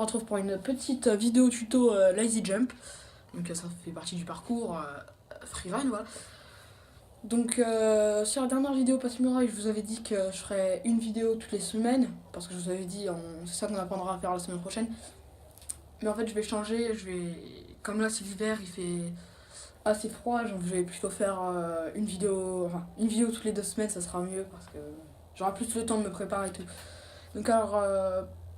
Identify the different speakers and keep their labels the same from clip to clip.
Speaker 1: retrouve pour une petite vidéo tuto Lazy Jump. Donc ça fait partie du parcours freerun, voilà. Donc sur la dernière vidéo Passe Muraille, je vous avais dit que je ferais une vidéo toutes les semaines, parce que je vous avais dit, c'est ça qu'on apprendra à faire la semaine prochaine. Mais en fait je vais changer, comme là c'est l'hiver, il fait assez froid, donc je vais plutôt faire une vidéo toutes les 2 semaines, ça sera mieux, parce que j'aurai plus le temps de me préparer et tout. Donc alors,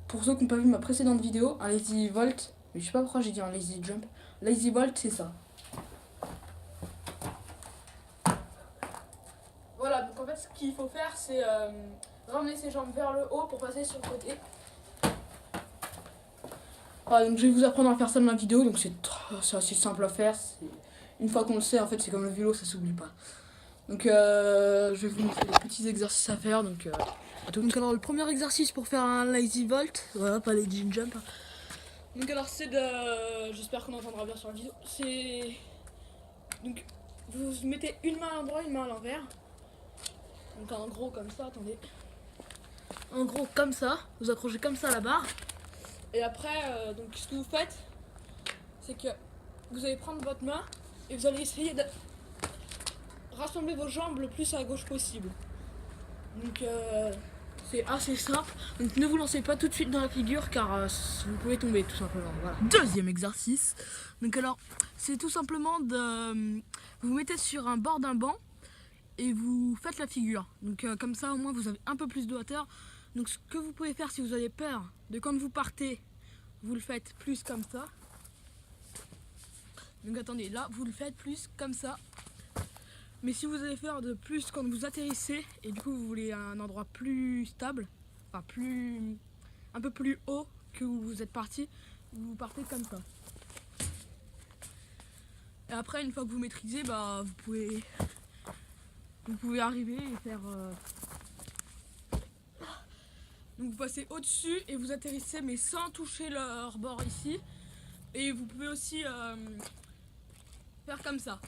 Speaker 1: pour ceux qui n'ont pas vu ma précédente vidéo, un lazy volt, mais je sais pas pourquoi j'ai dit un lazy jump. Lazy volt, c'est ça. Voilà, donc en fait, ce qu'il faut faire, c'est ramener ses jambes vers le haut pour passer sur le côté. Voilà, donc je vais vous apprendre à faire ça dans la vidéo, donc c'est assez simple à faire. Une fois qu'on le sait, en fait, c'est comme le vélo, ça s'oublie pas. Donc je vais vous montrer les petits exercices à faire. Donc alors le premier exercice pour faire un lazy volt, voilà, pas lazy jump. Donc alors c'est de, j'espère qu'on entendra bien sur la vidéo, c'est, donc vous mettez une main à l'endroit, une main à l'envers. Donc en gros comme ça, attendez. En gros comme ça, vous accrochez comme ça à la barre. Et après, donc ce que vous faites, c'est que vous allez prendre votre main et vous allez essayer de rassembler vos jambes le plus à gauche possible. Donc c'est assez simple. Donc ne vous lancez pas tout de suite dans la figure, car vous pouvez tomber tout simplement. Voilà. Deuxième exercice. Donc alors c'est tout simplement de vous vous mettez sur un bord d'un banc et vous faites la figure. Donc comme ça au moins vous avez un peu plus de hauteur. Donc ce que vous pouvez faire si vous avez peur de quand vous partez, vous le faites plus comme ça. Donc attendez, là vous le faites plus comme ça. Mais si vous allez faire de plus quand vous atterrissez et du coup vous voulez un endroit plus stable, enfin un peu plus haut que où vous êtes parti, vous partez comme ça. Et après une fois que vous maîtrisez, bah vous pouvez arriver et faire donc vous passez au-dessus et vous atterrissez mais sans toucher leur bord ici. Et vous pouvez aussi faire comme ça.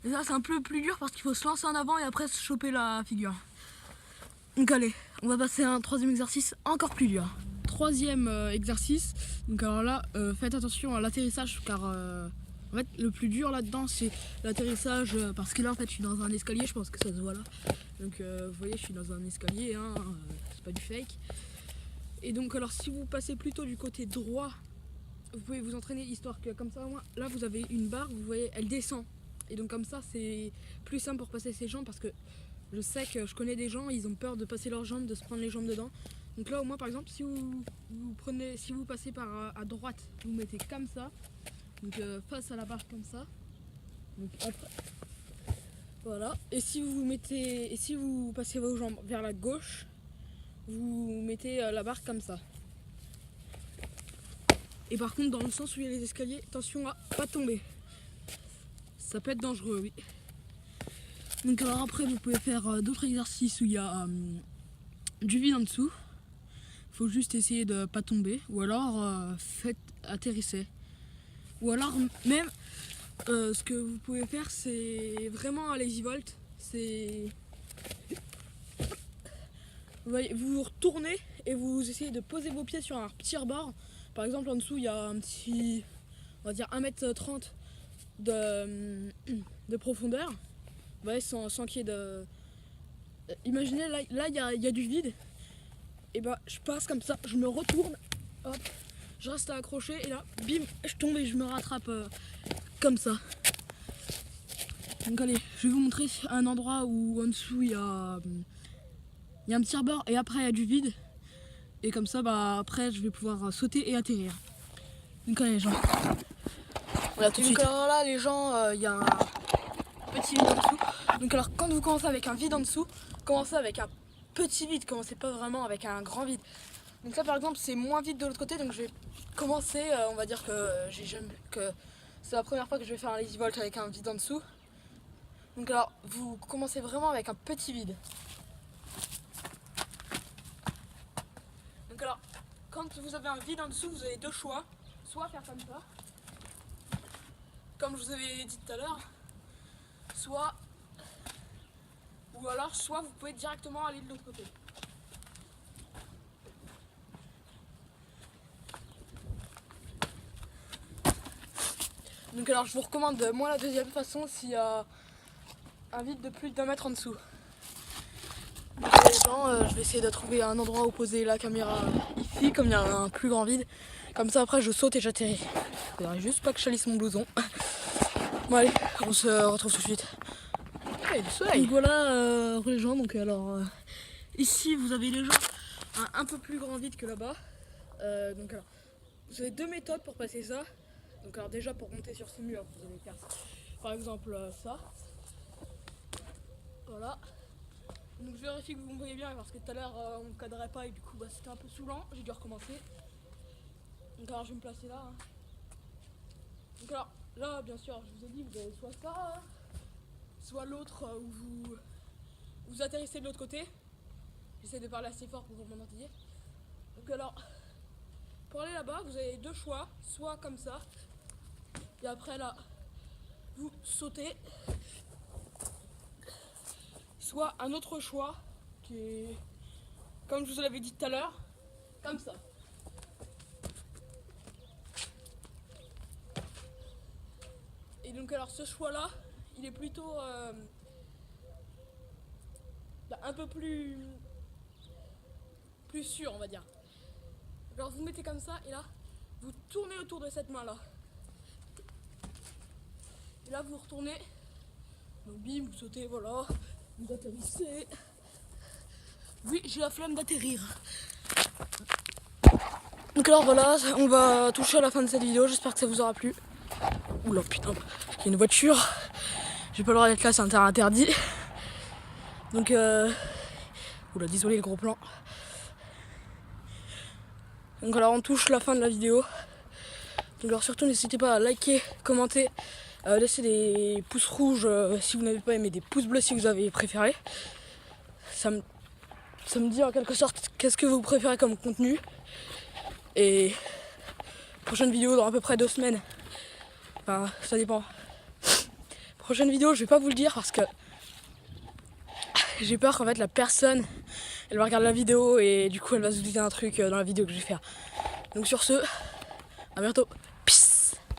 Speaker 1: Et ça c'est un peu plus dur parce qu'il faut se lancer en avant et après se choper la figure. Donc allez, on va passer à un troisième exercice encore plus dur. Troisième exercice, donc alors là faites attention à l'atterrissage, car en fait le plus dur là-dedans c'est l'atterrissage, parce que là en fait je suis dans un escalier, je pense que ça se voit là. Donc vous voyez je suis dans un escalier, hein, c'est pas du fake. Et donc alors si vous passez plutôt du côté droit, vous pouvez vous entraîner histoire que comme ça au moins, là vous avez une barre, vous voyez elle descend. Et donc comme ça c'est plus simple pour passer ses jambes, parce que je sais que je connais des gens, ils ont peur de passer leurs jambes, de se prendre les jambes dedans. Donc là au moins par exemple si vous passez par à droite, vous mettez comme ça, donc face à la barre comme ça. Donc après, voilà. Et si vous passez vos jambes vers la gauche, vous mettez la barre comme ça. Et par contre dans le sens où il y a les escaliers, attention à pas tomber. Ça peut être dangereux, oui. Donc alors après vous pouvez faire d'autres exercices où il y a du vide en dessous. Faut juste essayer de pas tomber, ou alors faites atterrisser. Ou alors même ce que vous pouvez faire c'est vraiment un lazy volt. C'est vous vous retournez et vous essayez de poser vos pieds sur un petit rebord. Par exemple en dessous il y a un petit, on va dire 1,30 m de profondeur. Vous voyez, sans qu'il y ait de... Imaginez, là il y a du vide. Et bah je passe comme ça, je me retourne, hop, je reste accroché et là, bim, je tombe et je me rattrape comme ça. Donc allez, je vais vous montrer un endroit où en dessous il y a un petit rebord et après il y a du vide. Et comme ça, bah après je vais pouvoir sauter et atterrir. Donc allez les gens, voilà tout de suite. Donc alors là les gens, il y a un petit vide en dessous. Donc alors quand vous commencez avec un vide en dessous, commencez avec un petit vide, commencez pas vraiment avec un grand vide. Donc là par exemple c'est moins vide de l'autre côté, donc je vais commencer, on va dire que c'est la première fois que je vais faire un lazy volt avec un vide en dessous. Donc alors vous commencez vraiment avec un petit vide. Donc alors quand vous avez un vide en dessous, vous avez deux choix, soit faire comme ça, comme je vous avais dit tout à l'heure, ou alors soit vous pouvez directement aller de l'autre côté. Donc alors je vous recommande moi la deuxième façon s'il y a un vide de plus d'1 mètre en dessous. Je vais essayer de trouver un endroit où poser la caméra ici, comme il y a un plus grand vide. Comme ça après je saute et j'atterris. Il faudrait juste pas que je salisse mon blouson. Bon allez, on se retrouve tout de suite. Hey, du soleil. Donc voilà les gens, donc alors ici vous avez déjà un peu plus grand vide que là-bas. Donc alors, vous avez deux méthodes pour passer ça. Donc alors déjà pour monter sur ce mur, vous allez faire par exemple ça. Voilà. Donc je vérifie que vous me voyez bien parce que tout à l'heure on ne cadrait pas et du coup c'était un peu saoulant, j'ai dû recommencer. Donc alors je vais me placer là. Hein. Donc alors là bien sûr je vous ai dit vous avez soit ça, soit l'autre où vous atterrissez de l'autre côté. J'essaie de parler assez fort pour que vous m'entendiez. Donc alors pour aller là-bas vous avez deux choix, soit comme ça et après là vous sautez. Soit un autre choix qui est, comme je vous l'avais dit tout à l'heure, comme ça. Et donc alors ce choix-là, il est plutôt un peu plus sûr, on va dire. Alors vous mettez comme ça et là, vous tournez autour de cette main-là. Et là vous retournez, donc bim, vous sautez, voilà. Vous atterrissez. Oui, j'ai la flemme d'atterrir. Donc alors voilà, on va toucher à la fin de cette vidéo. J'espère que ça vous aura plu. Oula putain, il y a une voiture. J'ai pas le droit d'être là, c'est un terrain interdit. Donc oula, désolé le gros plan. Donc alors on touche la fin de la vidéo. Donc alors surtout n'hésitez pas à liker, commenter, laisser des pouces rouges si vous n'avez pas aimé, des pouces bleus si vous avez préféré. Ça me dit en quelque sorte qu'est-ce que vous préférez comme contenu. Et prochaine vidéo dans à peu près 2 semaines. Enfin, ça dépend. Prochaine vidéo, je vais pas vous le dire parce que j'ai peur qu'en fait la personne, elle va regarder la vidéo et du coup elle va se douter d'un truc dans la vidéo que je vais faire. Donc sur ce, à bientôt.